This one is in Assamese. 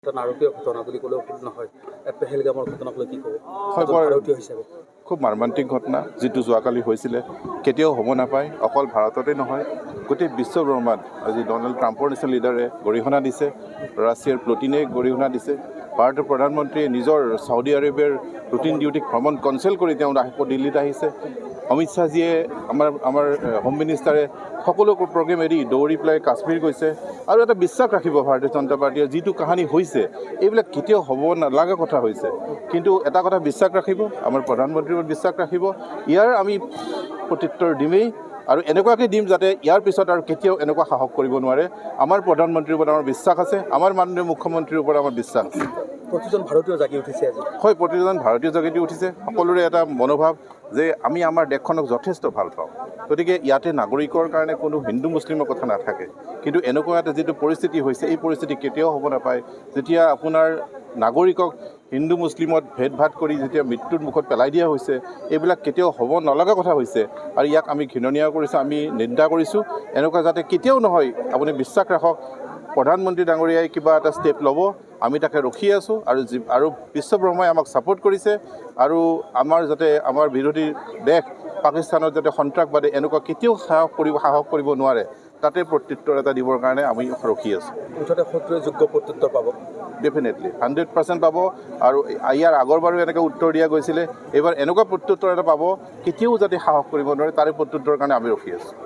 নাৰকীয় ঘটনা বুলি ক'লেও ভুল নহয়। পেহেলগামৰ ঘটনাক লৈ কি ক'ব? ভাৰতীয় হিচাপে খুব মৰ্মান্তিক ঘটনা, যিটো যোৱাকালি হৈছিলে কেতিয়াও হ'ব নাপায়। অকল ভাৰততে নহয়, গোটেই বিশ্বব্ৰহ্মাণ্ড আজি ডনাল্ড ট্ৰাম্পৰ নিচিনা লিডাৰে গৰিহণা দিছে, ৰাছিয়াৰ প্লুটিনে গৰিহণা দিছে, ভাৰতৰ প্ৰধানমন্ত্ৰীয়ে নিজৰ চাউদি আৰবিয়াৰ ৰুটিন ডিউটিক ভ্ৰমণ কেঞ্চেল কৰি তেওঁ দিল্লীত আহিছে। অমিত শ্বাহজীয়ে আমাৰ হোম মিনিষ্টাৰে সকলো প্ৰগ্ৰেম এৰি দৌৰি পেলাই কাশ্মীৰ গৈছে। আৰু এটা বিশ্বাস ৰাখিব ভাৰতীয় জনতা পাৰ্টীয়ে, যিটো কাহিনী হৈছে এইবিলাক কেতিয়াও হ'ব নালাগা কথা হৈছে, কিন্তু এটা কথা বিশ্বাস ৰাখিব, আমাৰ প্ৰধানমন্ত্ৰীৰ ওপৰত বিশ্বাস ৰাখিব। ইয়াৰ আমি প্ৰত্যুত্তৰ দিমেই, আৰু এনেকুৱাকৈ দিম যাতে ইয়াৰ পিছত আৰু কেতিয়াও এনেকুৱা সাহস কৰিব নোৱাৰে। আমাৰ প্ৰধানমন্ত্ৰীৰ ওপৰত আমাৰ বিশ্বাস আছে, আমাৰ মাননীয় মুখ্যমন্ত্ৰীৰ ওপৰত আমাৰ বিশ্বাস আছে। প্ৰতিজন ভাৰতীয় জাগি উঠিছে আজি। হয়, প্ৰতিজন ভাৰতীয় জাগি উঠিছে। সকলোৰে এটা মনোভাৱ যে আমি আমাৰ দেশখনক যথেষ্ট ভাল পাওঁ, গতিকে ইয়াতে নাগৰিকৰ কাৰণে কোনো হিন্দু মুছলিমৰ কথা নাথাকে। কিন্তু এনেকুৱা এটা যিটো পৰিস্থিতি হৈছে, এই পৰিস্থিতি কেতিয়াও হ'ব নাপায়। যেতিয়া আপোনাৰ নাগৰিকক হিন্দু মুছলিমত ভেদ-ভাদ কৰি যেতিয়া মৃত্যুৰ মুখত পেলাই দিয়া হৈছে, এইবিলাক কেতিয়াও হ'ব নলগা কথা হৈছে, আৰু ইয়াক আমি ঘৃণনীয় কৰিছোঁ, আমি নিন্দা কৰিছোঁ। এনেকুৱা যাতে কেতিয়াও নহয়, আপুনি বিশ্বাস ৰাখক। প্ৰধানমন্ত্ৰী ডাঙৰীয়াই কিবা এটা ষ্টেপ ল'ব, আমি তাকে ৰখি আছোঁ, আৰু বিশ্বব্ৰহ্মাই আমাক ছাপোৰ্ট কৰিছে। আৰু আমাৰ বিৰোধী দেশ পাকিস্তানত যাতে সন্ত্ৰাসবাদী এনেকুৱা কেতিয়াও সাহস কৰিব নোৱাৰে, তাতে প্ৰত্যুত্তৰ এটা দিবৰ কাৰণে আমি ৰখি আছোঁ। মুঠতে শত্ৰুৱে যোগ্য প্ৰত্যুত্তৰ পাব। ডেফিনেটলি 100% পাব। আৰু ইয়াৰ আগৰবাৰো এনেকৈ উত্তৰ দিয়া গৈছিলে, এইবাৰ এনেকুৱা প্ৰত্যুত্তৰ এটা পাব, কেতিয়াও যাতে সাহস কৰিব নোৱাৰে, তাৰে প্ৰত্যুত্তৰৰ কাৰণে আমি ৰখি আছোঁ।